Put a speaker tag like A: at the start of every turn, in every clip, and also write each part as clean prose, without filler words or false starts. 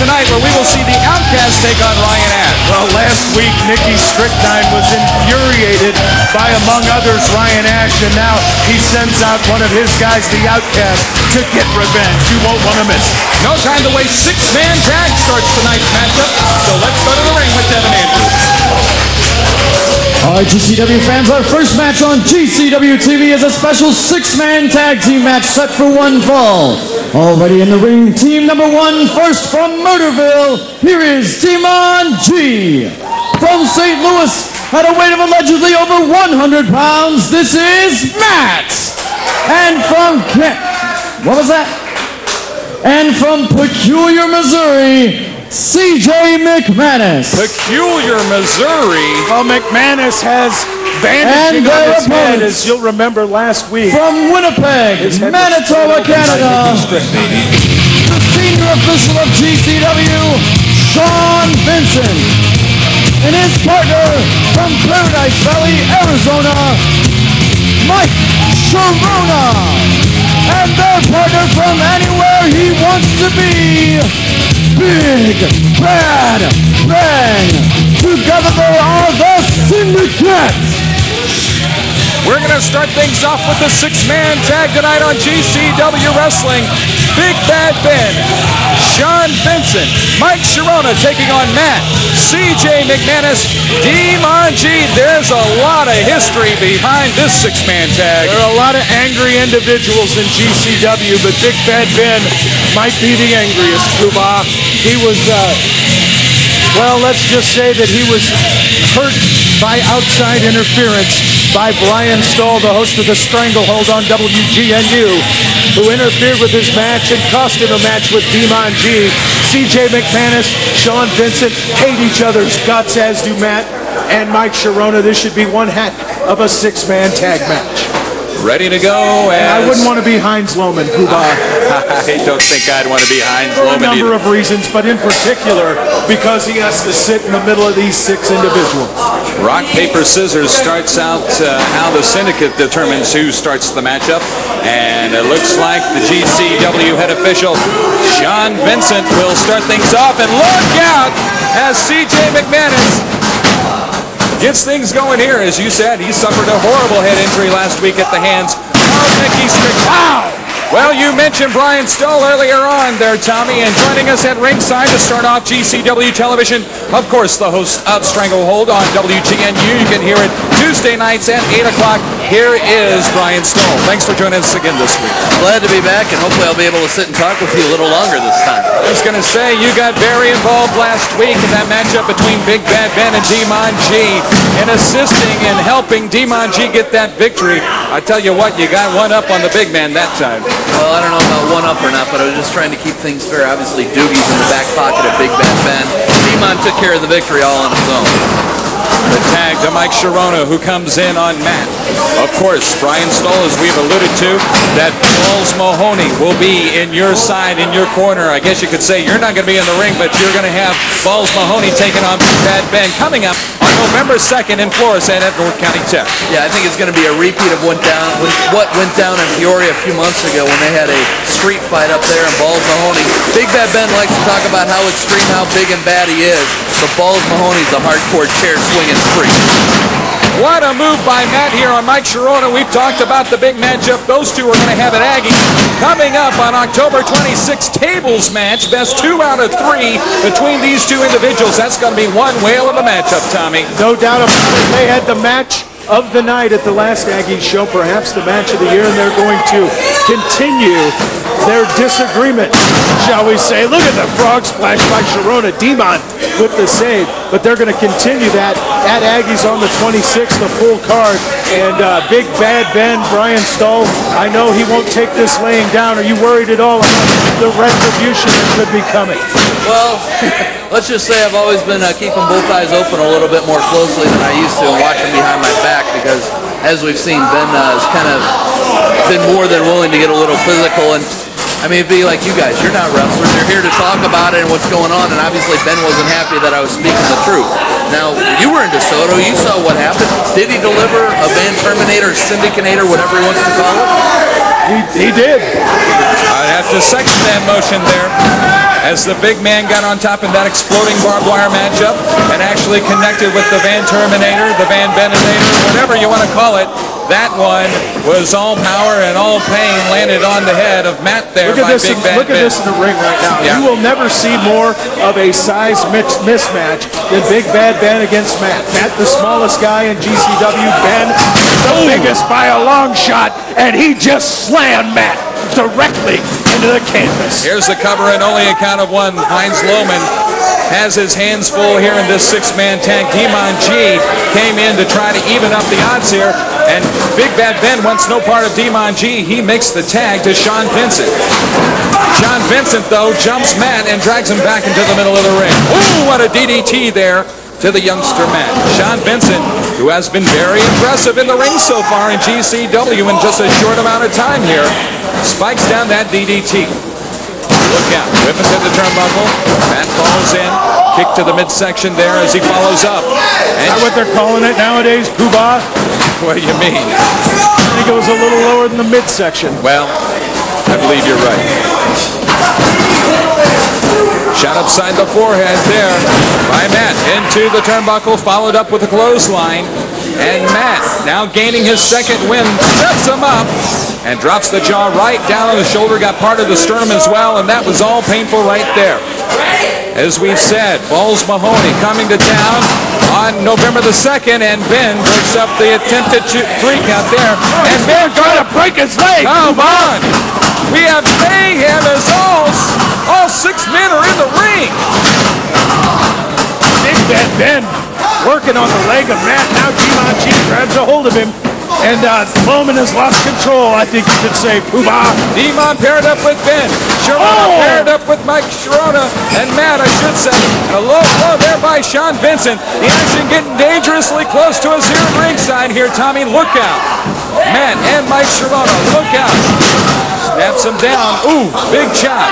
A: tonight, where we will see the Outcast take on Ryan Ash.
B: Well, last week, Nikki Strickland was infuriated by, among others, Ryan Ash, and now he sends out one of his guys, the Outcast, to get revenge. You won't want to miss it.
A: No time to waste. Six-man tag starts tonight's matchup. So let's go to the ring with Devin Andrews.
C: All right, GCW fans, our first match on GCW TV is a special six-man tag team match set for one fall. Already in the ring, team number one, first from Murderville, here is Demon G. From St. Louis, at a weight of allegedly over 100 pounds, this is Matt. And from And from Peculiar, Missouri, CJ McManus.
A: Peculiar, Missouri.
B: Well, McManus has bandaging on his head, as you'll remember last week.
C: From Winnipeg, Manitoba, Canada, the senior official of GCW, Sean Vincent. And his partner from Paradise Valley, Arizona, Mike Sharona. And their partner from anywhere he wants to be, Big Bad Ben. Together they are the Syndicate.
A: We're going to start things off with the six-man tag tonight on GCW Wrestling. Big Bad Ben, Sean Vincent, Mike Sharona taking on Matt, CJ McManus, Demon G. There's a lot of history behind this six-man tag.
B: There are a lot of angry individuals in GCW, but Big Bad Ben might be the angriest, Kuba. He was, well, let's just say that he was hurt by outside interference by Brian Stoll, the host of the Stranglehold on WGNU, who interfered with his match and cost him a match with Demon G. CJ McManus, Sean Vincent hate each other's guts, as do Matt and Mike Sharona. This should be one heck of a six-man tag match.
A: Ready to go.
B: And I wouldn't want to be Heinz Lohman, Kuba.
A: I don't think I'd want to be Heinz Lohman
B: For a number
A: either.
B: of reasons, but in particular because he has to sit in the middle of these six individuals.
A: Rock, paper, scissors starts out how the Syndicate determines who starts the matchup. And it looks like the GCW head official, Sean Vincent, will start things off. And look out as CJ McManus gets things going here. As you said, he suffered a horrible head injury last week at the hands of Nikki Strickland. Wow! Well, you mentioned Brian Stoll earlier on there, Tommy, and joining us at ringside to start off GCW television, of course, the host of Stranglehold on WGNU. You can hear it Tuesday nights at 8 o'clock. Here is Brian Stoll. Thanks for joining us again this week.
D: Glad to be back, and hopefully I'll be able to sit and talk with you a little longer this time.
A: I was going to say, you got very involved last week in that matchup between Big Bad Ben and Demon G, and assisting and helping Demon G get that victory. I tell you what, you got one up on the big man that time.
D: Well, I don't know about one up or not, but I was just trying to keep things fair. Obviously, Doogie's in the back pocket of Big Bad Ben. Demon took care of the victory all on his own.
A: The tag to Mike Sharona, who comes in on Matt. Of course, Brian Stoll, as we've alluded to, that Balls Mahoney will be in your side, in your corner. I guess you could say you're not going to be in the ring, but you're going to have Balls Mahoney taking on Big Bad Ben coming up on November 2nd in Florissant at North County Tech.
D: Yeah, I think it's going to be a repeat of what went down in Peoria a few months ago when they had a street fight up there in Balls Mahoney. Big Bad Ben likes to talk about how extreme, how big and bad he is, but Balls Mahoney's a hardcore chair swinging freak.
A: What a move by Matt here on Mike Sharona. We've talked about the big matchup. Those two are going to have at Aggie. Coming up on October 26th, tables match. Best 2 out of 3 between these two individuals. That's going to be one whale of a matchup, Tommy.
B: No doubt about it. They had the match of the night at the last Aggie show, perhaps the match of the year, and they're going to continue their disagreement, shall we say. Look at the frog splash by Sharona. Demon with the save, but they're going to continue that at Aggie's on the 26th, the full card. And Big Bad Ben, Brian Stoll, I know he won't take this laying down. Are you worried at all about the retribution that could be coming?
D: Well, let's just say I've always been keeping both eyes open a little bit more closely than I used to and watching behind my back, because as we've seen, Ben has kind of been more than willing to get a little physical. And I mean, it'd be like you guys, you're not wrestlers, you're here to talk about it and what's going on, and obviously Ben wasn't happy that I was speaking the truth. Now, you were in DeSoto, you saw what happened. Did he deliver a Van Terminator, Syndicanator, whatever he wants to call it?
B: He did.
A: I'd have to second that motion there. as the big man got on top in that exploding barbed wire matchup and actually connected with the Van Terminator, the Van Beninator, whatever you want to call it. That one was all power and all pain landed on the head of Matt there by Big Bad Ben.
B: Look at this in the ring right now. Yeah. You will never see more of a size mismatch than Big Bad Ben against Matt. Matt, the smallest guy in GCW. Ben, the biggest by a long shot, and he just slammed Matt directly into the canvas.
A: Here's the cover and only a count of one. Heinz Lohman has his hands full here in this six-man tag. Demon G came in to try to even up the odds here, and Big Bad Ben wants no part of Demon G. He makes the tag to Sean Vincent. Sean Vincent, though, jumps Matt and drags him back into the middle of the ring. Ooh, what a DDT there to the youngster Matt. Sean Vincent, who has been very impressive in the ring so far in GCW in just a short amount of time here, spikes down that DDT. Look out, whipping to the turnbuckle. Matt falls in, kick to the midsection there as he follows up. And
B: is that what they're calling it nowadays, Poobah?
A: What do you mean?
B: He goes a little lower than the midsection.
A: Well, I believe you're right. Shot upside the forehead there by Matt. Into the turnbuckle, followed up with a clothesline. And Matt, now gaining his second win, sets him up and drops the jaw right down on the shoulder, got part of the sternum as well, and that was all painful right there. As we've said, Balls Mahoney coming to town on November the 2nd, and Ben breaks up the attempted three count there. And Ben trying to break his leg. Come on. We have mayhem as all six men are in the ring.
B: Big Bad Ben working on the leg of Matt. Now Demon G grabs a hold of him. And Bowman has lost control, I think you could say, Poobah.
A: Demon paired up with Ben. Sharona paired up with Mike Sharona. And Matt, I should say. A low blow there by Sean Vincent. The action getting dangerously close to us here at ringside here, Tommy. Look out. Matt and Mike Sharona, look out. Snaps him down. Ooh, big chop.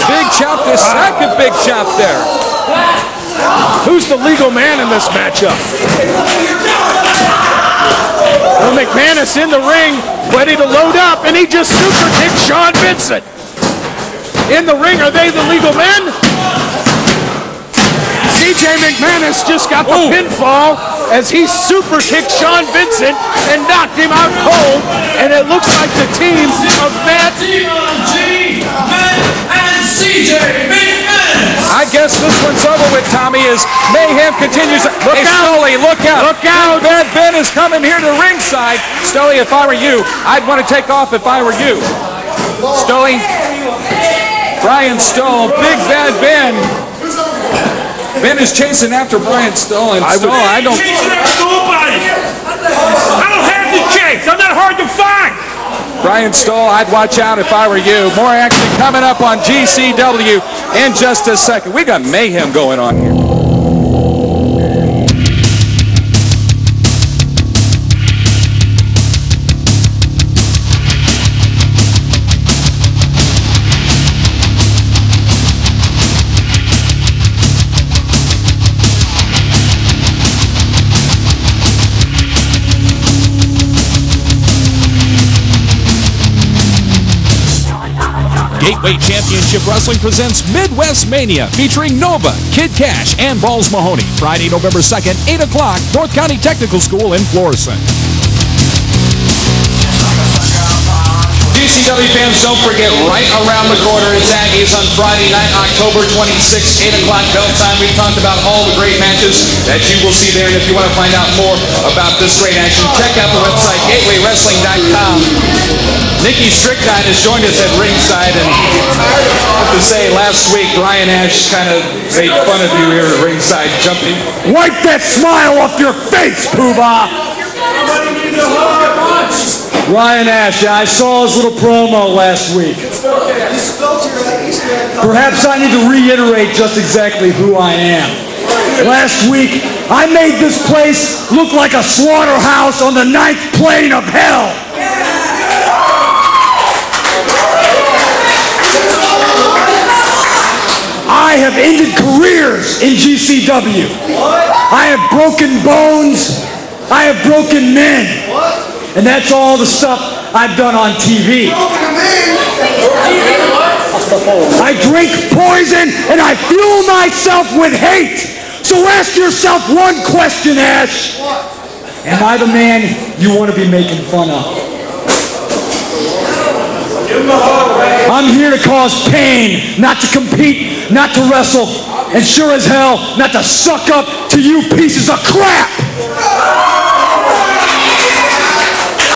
A: Big chop, the second big chop there.
B: Who's the legal man in this matchup? Well, McManus in the ring, ready to load up, and he just super kicked Sean Vincent. In the ring, are they the legal men? CJ McManus just got the pinfall as he super kicked Sean Vincent and knocked him out cold, and it looks like the team of Matt,
E: and CJ McManus.
A: I guess this one's over with, Tommy, as mayhem continues. Look out, Stoley, look out.
B: Look out.
A: Big Bad Ben is coming here to ringside. Stoley, if I were you, I'd want to take off if I were you. Stoley, Brian Stoll, Big Bad Ben. Ben is chasing after Brian Stoll, and Stoll, I don't
E: have the chase. I'm not hard to find.
A: Brian Stoll, I'd watch out if I were you. More action coming up on GCW in just a second. We got mayhem going on here. Gateway Championship Wrestling presents Midwest Mania, featuring Nova, Kid Cash, and Balls Mahoney. Friday, November 2nd, 8 o'clock, North County Technical School in Florissant. GCW fans, don't forget, right around the corner is Aggies on Friday night, October 26th, 8 o'clock bell time. We've talked about all the great matches that you will see there, and if you want to find out more about this great action, check out the website, gateway-wrestling.com. Nikki Strickland has joined us at ringside, and I have to say, last week, Ryan Ash kind of made fun of you here at ringside, jumping.
B: Wipe that smile off your face, Poobah!
C: Ryan Ash, I saw his little promo last week. Perhaps I need to reiterate just exactly who I am. Last week, I made this place look like a slaughterhouse on the 9th plane of hell. I have ended careers in GCW. I have broken bones. I have broken men. And that's all the stuff I've done on TV.
B: I drink poison and I fuel myself with hate. So ask yourself one question, Ash. Am I the man you want to be making fun of? I'm here to cause pain, not to compete, not to wrestle, and sure as hell not to suck up to you pieces of crap.